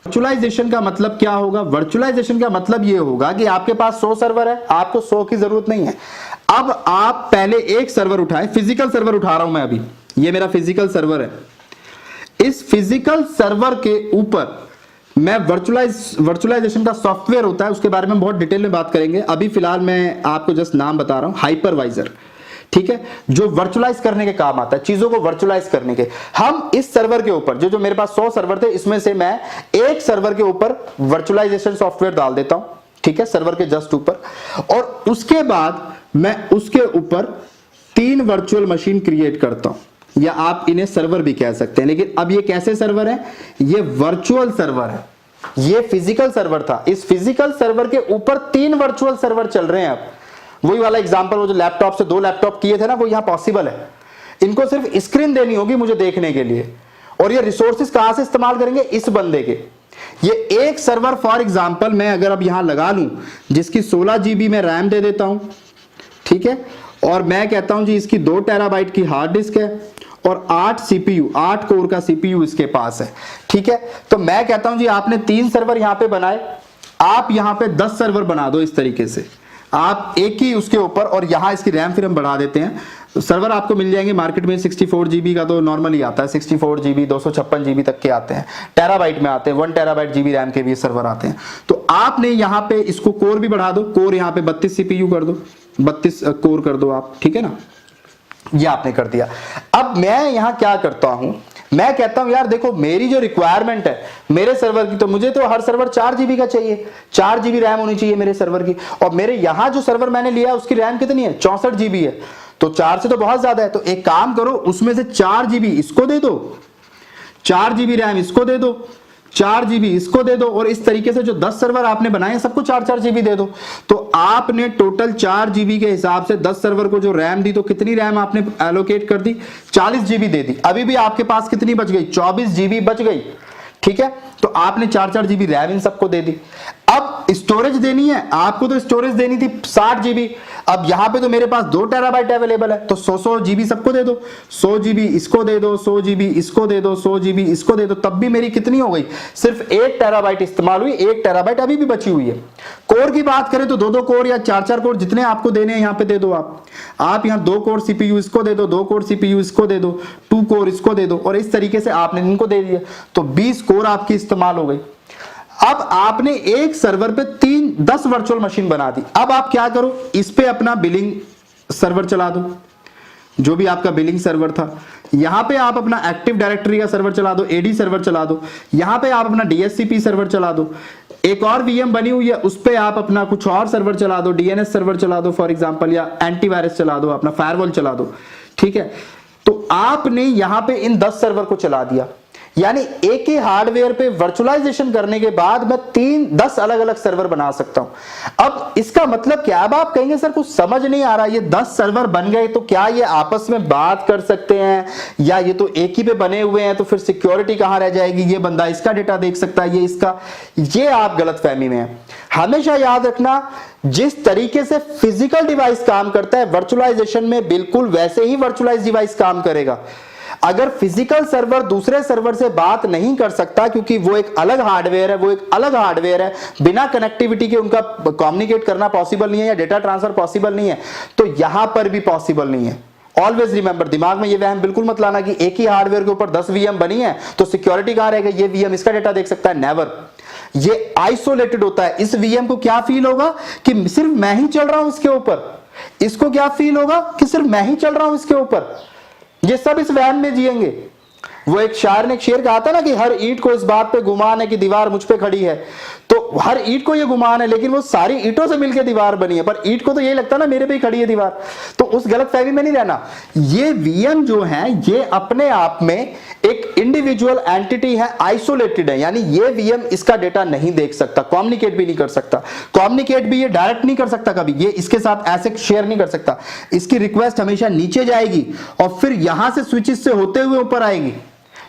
वर्चुअलाइजेशन का मतलब क्या होगा? वर्चुअलाइजेशन का मतलब यह होगा कि आपके पास 100 सर्वर है, आपको 100 की जरूरत नहीं है। अब आप पहले एक सर्वर उठाएं, फिजिकल सर्वर उठा रहा हूं मैं अभी, ये मेरा फिजिकल सर्वर है। इस फिजिकल सर्वर के ऊपर मैं वर्चुअलाइजेशन का सॉफ्टवेयर होता है, उसके बारे में बहुत डिटेल में बात करेंगे। अभी फिलहाल मैं आपको जस्ट नाम बता रहा हूं, हाइपरवाइजर। ठीक है, जो वर्चुअलाइज करने के काम आता है, चीजों को वर्चुअलाइज करने के। हम इस सर्वर के ऊपर जो मेरे पास 100 सर्वर थे, इसमें से मैं एक सर्वर के ऊपर वर्चुअलाइजेशन सॉफ्टवेयर डाल देता हूं। ठीक है, सर्वर के जस्ट ऊपर, और उसके बाद मैं उसके ऊपर 3 वर्चुअल मशीन क्रिएट करता हूं, या आप इन्हें सर्वर भी कह सकते हैं। लेकिन अब ये कैसे सर्वर है? ये वर्चुअल सर्वर है, ये फिजिकल सर्वर था। इस फिजिकल सर्वर के ऊपर 3 वर्चुअल सर्वर चल रहे हैं। अब वही वाला एग्जांपल, वो जो लैपटॉप से 2 लैपटॉप किए थे ना, वो यहां पॉसिबल है। इनको सिर्फ स्क्रीन देनी होगी मुझे देखने के लिए, और ये रिसोर्सेज कहां से इस्तेमाल करेंगे, इस बंदे के। ये एक सर्वर फॉर एग्जांपल मैं अगर अब यहां लगा लूं, जिसकी 16 GB में रैम दे देता हूं, ठीक है, और मैं कहता हूं जी इसकी 2 टेराबाइट की हार्ड डिस्क है और 8 CPU, 8 कोर का CPU इसके पास है, ठीक है। तो मैं कहता हूं जी आपने 3 सर्वर यहां पे बनाए, आप यहां पे 10 सर्वर बना दो इस तरीके से, आप एक ही उसके ऊपर, और यहां इसकी रैम फिर हम बढ़ा देते हैं। तो सर्वर आपको मिल जाएंगे मार्केट में 64 GB का तो नॉर्मली आता है, 64 GB 256 GB तक के आते हैं, टेराबाइट में आते हैं, 1 टेराबाइट GB रैम के भी सर्वर आते हैं। तो आपने यहां पे इसको कोर भी बढ़ा दो, कोर यहां पे 32 CPU कर दो, 32 कोर कर दो आप, ठीक है ना, ये आपने कर दिया। अब मैं यहां क्या करता हूं, मैं कहता हूं यार देखो मेरी जो रिक्वायरमेंट है मेरे सर्वर की, तो मुझे तो हर सर्वर 4 GB का चाहिए, 4 GB रैम होनी चाहिए मेरे सर्वर की, और मेरे यहां जो सर्वर मैंने लिया है उसकी रैम कितनी है, 64 GB है, तो 4 से तो बहुत ज्यादा है। तो एक काम करो, उसमें से 4 GB इसको दे दो, 4 GB रैम इसको दे दो, 4 GB इसको दे दो, और इस तरीके से जो 10 सर्वर आपने बनाए सबको 4-4 GB दे दो। तो आपने टोटल 4 GB के हिसाब से 10 सर्वर को जो रैम दी, तो कितनी रैम आपने एलोकेट कर दी, 40 GB दे दी। अभी भी आपके पास कितनी बच गई, 24 GB बच गई, ठीक है। तो आपने 4-4 GB रैम इन सबको दे दी। अब स्टोरेज देनी है आपको, तो स्टोरेज देनी थी 60 GB। अब यहां पे तो मेरे पास 2 टेराबाइट अवेलेबल है, तो 100 GB सबको दे दो, 100 GB इसको दे दो, 100 GB इसको दे दो, 100 GB इसको दे दो, तब भी मेरी कितनी हो गई, सिर्फ 1 टेराबाइट इस्तेमाल हुई, 1 टेराबाइट अभी भी बची हुई है। कोर की बात करें तो 2-2 कोर या 4-4 कोर जितने आपको देने हैं यहां पे दे दो आप यहां 2 कोर CPU इसको दे दो, 2 कोर CPU इसको दे दो, 2 कोर इसको दे दो, और इस तरीके से आपने इनको दे दिया, तो 20 कोर आपकी इस्तेमाल हो गई। अब आपने एक सर्वर पे 10 वर्चुअल मशीन बना दी। अब आप क्या करो, इस पे अपना बिलिंग सर्वर चला दो, जो भी आपका बिलिंग सर्वर था, यहां पे आप अपना एक्टिव डायरेक्टरी का सर्वर चला दो, AD सर्वर चला दो, यहां पे आप अपना DHCP सर्वर चला दो, एक और VM बनी हुई है उस पे आप अपना कुछ और सर्वर चला दो, DNS सर्वर चला दो फॉर एग्जांपल, या एंटीवायरस चला दो, अपना फायरवॉल चला दो, ठीक है। तो आपने यहां पे इन 10 सर्वर को चला दिया, यानी एक ही हार्डवेयर पे वर्चुअलाइजेशन करने के बाद मैं 10 अलग अलग सर्वर बना सकता हूं। अब इसका मतलब क्या, अब आप कहेंगे सर कुछ समझ नहीं आ रहा, ये 10 सर्वर बन गए तो क्या ये आपस में बात कर सकते हैं, या ये तो एक ही पे बने हुए हैं, तो फिर सिक्योरिटी कहां रह जाएगी, ये बंदा इसका डेटा देख सकता है, ये इसका, ये आप गलतफहमी में हैं। हमेशा याद रखना, जिस तरीके से फिजिकल डिवाइस काम करता है वर्चुअलाइजेशन में बिल्कुल वैसे ही वर्चुअलाइज डिवाइस काम करेगा। अगर फिजिकल सर्वर दूसरे सर्वर से बात नहीं कर सकता, क्योंकि वो एक अलग हार्डवेयर है, वो एक अलग हार्डवेयर है, बिना कनेक्टिविटी के उनका कम्युनिकेट करना पॉसिबल नहीं है, या डेटा ट्रांसफर पॉसिबल नहीं है, तो यहां पर भी पॉसिबल नहीं है। ऑलवेज रिमेंबर, दिमाग में ये वहम बिल्कुल मत लाना कि एक ही हार्डवेयर के ऊपर 10 VM बनी है तो सिक्योरिटी कहां रहेगा, ये VM इसका डेटा देख सकता है, नेवर। ये आइसोलेटेड होता है। इस VM को क्या फील होगा कि सिर्फ मैं ही चल रहा हूं इसके ऊपर, इसको क्या फील होगा कि सिर्फ मैं ही चल रहा हूं इसके ऊपर, ये सब इस वहम में जिएंगे। वो एक शायर ने एक शेर कहा था ना कि हर ईंट को इस बात पे गुमान है कि दीवार मुझ पे खड़ी है, तो हर ईंट को ये गुमान है, लेकिन वो सारी ईंटों से मिलकर दीवार बनी है, पर ईंट को तो यही लगता है ना मेरे पे ही खड़ी है दीवार, तो उस गलतफहमी में नहीं रहना। ये VM जो है ये अपने आप में एक इंडिविजुअल एंटिटी है, आइसोलेटेड है, यानी ये VM इसका डेटा नहीं देख सकता, कम्युनिकेट भी नहीं कर सकता, कम्युनिकेट भी ये डायरेक्ट नहीं कर सकता, कभी ये इसके साथ ऐसे शेयर नहीं कर सकता। इसकी रिक्वेस्ट हमेशा नीचे जाएगी और फिर यहां से स्विचेस से होते हुए ऊपर आएगी।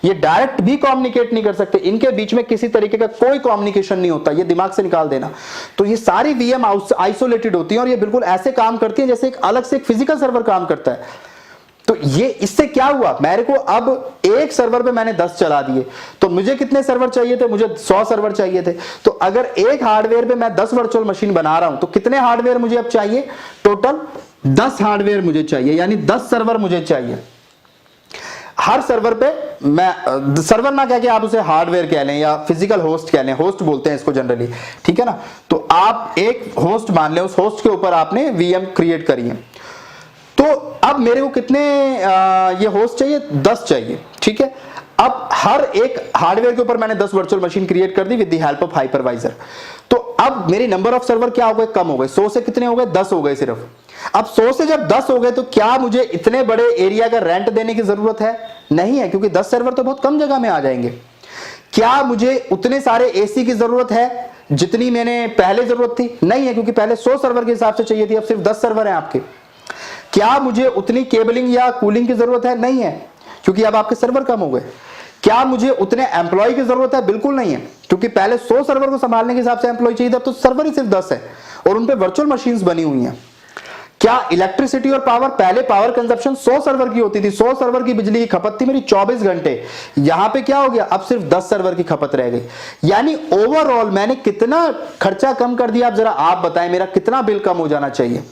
ये डायरेक्ट भी कम्युनिकेट नहीं कर सकते, इनके बीच में किसी तरीके का कोई कम्युनिकेशन नहीं होता, ये दिमाग से निकाल देना। तो ये सारी VM आइसोलेटेड होती हैं और ये बिल्कुल ऐसे काम करती हैं जैसे एक अलग से एक फिजिकल सर्वर काम करता है। तो ये इससे क्या हुआ, मेरे को अब एक सर्वर पे मैंने 10 चला दिए, तो मुझे कितने सर्वर चाहिए थे, मुझे 100 सर्वर चाहिए थे। तो अगर एक हार्डवेयर पे मैं 10 वर्चुअल मशीन बना रहा हूं तो कितने हार्डवेयर मुझे अब चाहिए, टोटल 10 हार्डवेयर मुझे चाहिए, यानी 10 सर्वर मुझे चाहिए। हर सर्वर पे मैं सर्वर ना कह के आप उसे हार्डवेयर कह लें या फिजिकल होस्ट कह लें, होस्ट बोलते हैं इसको जनरली, ठीक है ना। तो आप एक होस्ट मान लें, उस होस्ट के ऊपर आपने VM क्रिएट करी है। तो अब मेरे को कितने ये होस्ट चाहिए, 10 चाहिए, ठीक है। अब हर एक हार्डवेयर के ऊपर मैंने 10 वर्चुअल मशीन क्रिएट कर दी with the help of hypervisor. तो अब मेरी नंबर ऑफ सर्वर क्या हो गए, कम हो गए, 100 से कितने हो गए, 10 हो गए सिर्फ। अब 100 से जब 10 हो गए तो क्या मुझे इतने बड़े एरिया का रेंट देने की जरूरत है, नहीं है, क्योंकि 10 सर्वर तो बहुत कम जगह में आ जाएंगे। क्या मुझे उतने सारे AC की जरूरत है, जितनी मैंने पहले जरूरत थी? नहीं है, क्योंकि पहले 100 सर्वर के हिसाब से चाहिए थी, अब सिर्फ 10 सर्वर हैं आपके। क्या मुझे उतनी केबलिंग या कूलिंग की जरूरत है? नहीं है, क्योंकि अब आपके सर्वर कम हो गए। क्या मुझे उतने एम्प्लॉय की जरूरत है? बिल्कुल नहीं है, क्योंकि पहले 100 सर्वर को संभालने के हिसाब से एम्प्लॉय चाहिए था, तो सर्वर ही सिर्फ 10 है और उन पे वर्चुअल मशीन्स बनी हुई हैं। क्या इलेक्ट्रिसिटी और पावर, पहले पावर कंजप्शन 100 सर्वर की होती थी, 100 सर्वर की बिजली की खपत थी मेरी 24 घंटे, यहां पे क्या हो गया, अब सिर्फ 10 सर्वर की खपत रह गई। यानी ओवरऑल मैंने कितना खर्चा कम कर दिया? अब जरा आप बताएं, मेरा कितना बिल कम हो जाना चाहिए?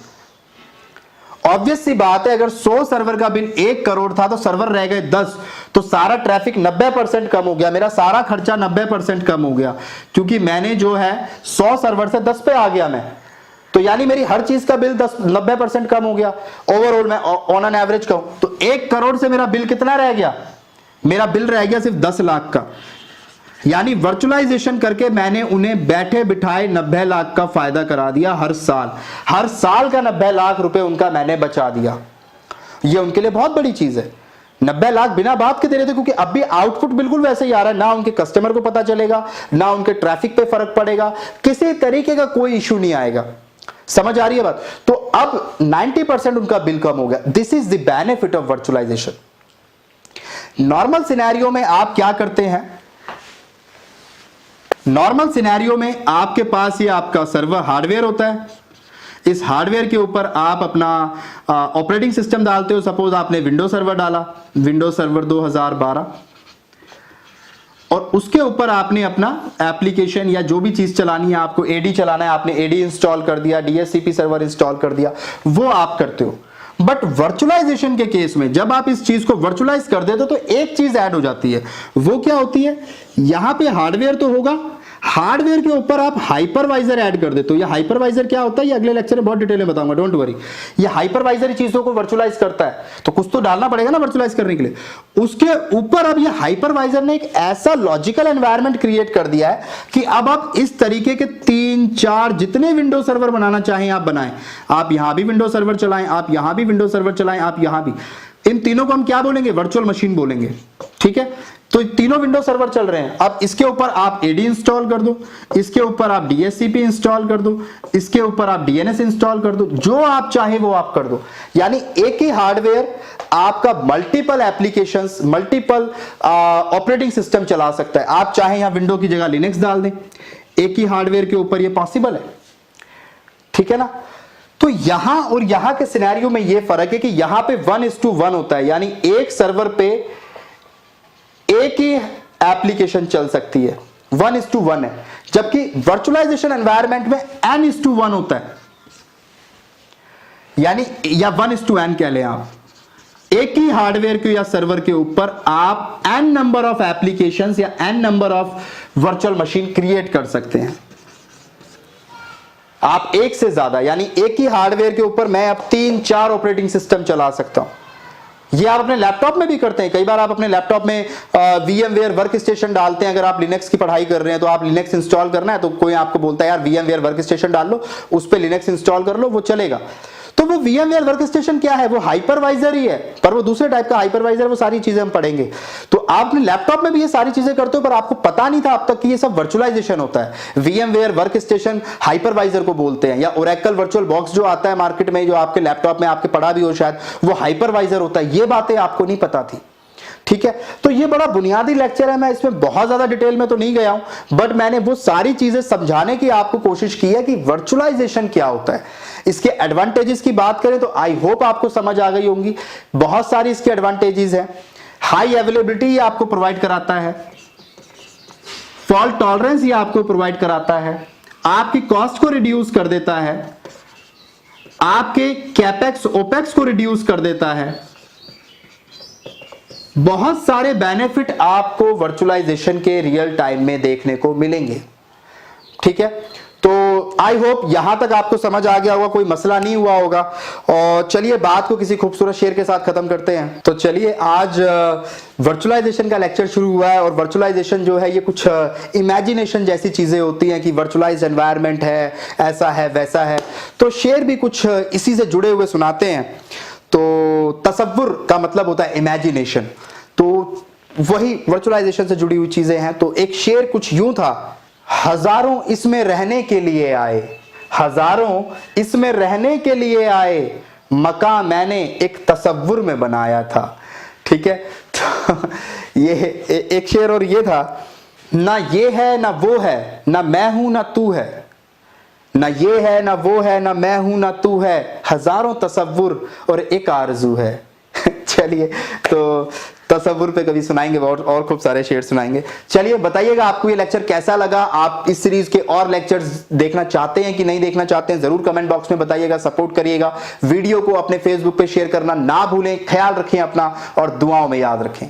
ऑब्वियस सी बात है, अगर 100 सर्वर का बिल 1 करोड़ था तो सर्वर रह गए 10, तो सारा ट्रैफिक 90% कम हो गया, मेरा सारा खर्चा 90% कम हो गया, क्योंकि मैंने जो है 100 सर्वर से 10 पे आ गया मैं। तो यानी मेरी हर चीज का बिल 90% कम हो गया। ओवरऑल मैं ऑन एन एवरेज कहूं तो 1 करोड़ से मेरा बिल कितना रह गया? मेरा बिल रह गया सिर्फ 10 लाख का। यानी वर्चुअलाइजेशन करके मैंने उन्हें बैठे बिठाए 90 लाख का फायदा करा दिया हर साल का 90 लाख रुपए उनका मैंने बचा दिया। ये उनके लिए बहुत बड़ी चीज है। 90 लाख बिना बात के दे रहे थे, क्योंकि अब भी आउटपुट बिल्कुल वैसे ही आ रहा है, ना उनके कस्टमर को पता चलेगा, ना उनके ट्रैफिक पे फर्क पड़ेगा, किसी तरीके का कोई इश्यू नहीं आएगा। समझ आ रही है बात? तो अब 90% उनका बिल कम हो गया। This is the benefit of virtualization. Normal scenario में आप क्या करते हैं? नॉर्मल सिनेरियो में आपके पास ये आपका सर्वर हार्डवेयर होता है, इस हार्डवेयर के ऊपर आप अपना ऑपरेटिंग सिस्टम डालते हो। सपोज आपने विंडो सर्वर डाला, विंडो सर्वर 2012, और उसके ऊपर आपने अपना एप्लीकेशन या जो भी चीज चलानी है, आपको एडी चलाना है, आपने एडी इंस्टॉल कर दिया, डीएचसीपी सर्वर इंस्टॉल कर दिया, वो आप करते हो। बट वर्चुअलाइजेशन के केस में जब आप इस चीज को वर्चुअलाइज कर देते हो तो एक चीज ऐड हो जाती है। वो क्या होती है? यहां पे हार्डवेयर तो होगा, हार्डवेयर के ऊपर आप हाइपरवाइजर ऐड कर देते हो। ये हाइपरवाइजर क्या होता है, ये अगले लेक्चर में बहुत डिटेल में बताऊंगा, डोंट वरी। ये हाइपरवाइजर चीजों को वर्चुअलाइज करता है, तो कुछ तो डालना पड़ेगा ना वर्चुअलाइज करने के लिए। उसके ऊपर अब ये हाइपरवाइजर ने एक ऐसा लॉजिकल एनवायरनमेंट क्रिएट कर दिया है कि अब आप इस तरीके के 3-4 जितने विंडो सर्वर बनाना चाहें आप बनाएं। आप यहां भी विंडो सर्वर चलाएं, आप यहां भी विंडो सर्वर चलाएं, आप यहां भी। इन तीनों को हम क्या बोलेंगे? वर्चुअल मशीन बोलेंगे। ठीक है, तो तीनों विंडो सर्वर चल रहे हैं। अब इसके ऊपर आप एडी इंस्टॉल कर दो, इसके ऊपर आप डीएचसीपी इंस्टॉल कर दो, इसके ऊपर आप डीएनएस इंस्टॉल कर दो, जो आप चाहे वो आप कर दो। यानी एक ही हार्डवेयर आपका multiple applications, multiple operating system चला सकता है। आप चाहे यहां विंडो की जगह लिनक्स डाल दें, एक ही हार्डवेयर के ऊपर ये पॉसिबल है। ठीक है ना? तो यहां और यहां के सिनेरियो में यह फर्क है कि यहां पे 1:1 होता है, यानी एक सर्वर पे एक ही एप्लीकेशन चल सकती है, 1:1 है। जबकि वर्चुअलाइजेशन एनवायरनमेंट में n:1 होता है, यानी या 1:n कह लें आप। एक ही हार्डवेयर के या सर्वर के ऊपर आप n नंबर ऑफ एप्लीकेशंस या n number of virtual machine create कर सकते हैं। आप एक से ज्यादा, यानी एक ही हार्डवेयर के ऊपर मैं अब 3-4 ऑपरेटिंग सिस्टम चला सकता हूं। ये आप अपने लैपटॉप में भी करते हैं। कई बार आप अपने लैपटॉप में VMware वर्क स्टेशन डालते हैं। अगर आप लिनक्स की पढ़ाई कर रहे हैं तो आप लिनक्स इंस्टॉल करना है, तो कोई आपको बोलता है यार VMware वर्क स्टेशन डाल लो, उस पर लिनक्स इंस्टॉल कर लो, वो चलेगा। तो वो VMware वर्क स्टेशन क्या है? वो हाइपरवाइजर ही है, पर वो दूसरे टाइप का हाइपरवाइजर। वो सारी चीजें हम पढ़ेंगे। तो आप अपने लैपटॉप में भी ये सारी चीजें करते हो, पर आपको पता नहीं था अब तक कि ये सब वर्चुअलाइजेशन होता है। VMware वर्क स्टेशन हाइपरवाइजर को बोलते हैं, या Oracle वर्चुअल बॉक्स जो आता है मार्केट में, जो आपके लैपटॉप में आपके पढ़ा भी हो शायद, वो हाइपरवाइजर होता है। ये बातें आपको नहीं पता थी। ठीक है, तो ये बड़ा बुनियादी लेक्चर है, मैं इसमें बहुत ज्यादा डिटेल में तो नहीं गया हूं, बट मैंने वो सारी चीजें समझाने की आपको कोशिश की है कि वर्चुअलाइजेशन क्या होता है। इसके एडवांटेजेस की बात करें तो आई होप आपको समझ आ गई होंगी। बहुत सारी इसके एडवांटेजेस हैं। हाई अवेलेबिलिटी आपको प्रोवाइड कराता है, फॉल्ट टॉलरेंस ये आपको प्रोवाइड कराता है, आपकी कॉस्ट को रिड्यूस कर देता है, आपके कैपेक्स ओपेक्स को रिड्यूस कर देता है। बहुत सारे बेनिफिट आपको वर्चुअलाइजेशन के रियल टाइम में देखने को मिलेंगे। ठीक है, तो आई होप यहां तक आपको समझ आ गया होगा, कोई मसला नहीं हुआ होगा। और चलिए बात को किसी खूबसूरत शेर के साथ खत्म करते हैं। तो चलिए, आज वर्चुअलाइजेशन का लेक्चर शुरू हुआ है, और वर्चुअलाइजेशन जो है ये कुछ इमेजिनेशन जैसी चीजें होती हैं कि वर्चुअलाइज्ड एनवायरनमेंट है, ऐसा है वैसा है। तो शेर भी कुछ इसी से जुड़े हुए सुनाते हैं। तो तसव्वुर का मतलब होता है इमेजिनेशन, तो वही वर्चुअलाइजेशन से जुड़ी हुई चीजें हैं। तो एक शेर कुछ यूं था, हजारों इसमें रहने के लिए आए, हजारों इसमें रहने के लिए आए, मकान मैंने एक तसव्वुर में बनाया था। ठीक है, तो ये एक शेर और ये था, ना ये है ना वो है, ना मैं हूं ना तू है, ना ये है ना वो है, ना मैं हूं ना तू है, हजारों तसव्वुर और एक आरज़ू है। चलिए, तो तसव्वुर पे कभी सुनाएंगे, और खूब सारे शेर सुनाएंगे। चलिए बताइएगा आपको ये लेक्चर कैसा लगा, आप इस सीरीज के और लेक्चर्स देखना चाहते हैं कि नहीं देखना चाहते हैं, जरूर कमेंट बॉक्स में बताइएगा, सपोर्ट करिएगा। वीडियो को अपने फेसबुक पे शेयर करना ना भूलें। ख्याल रखें अपना और दुआओं में याद रखें।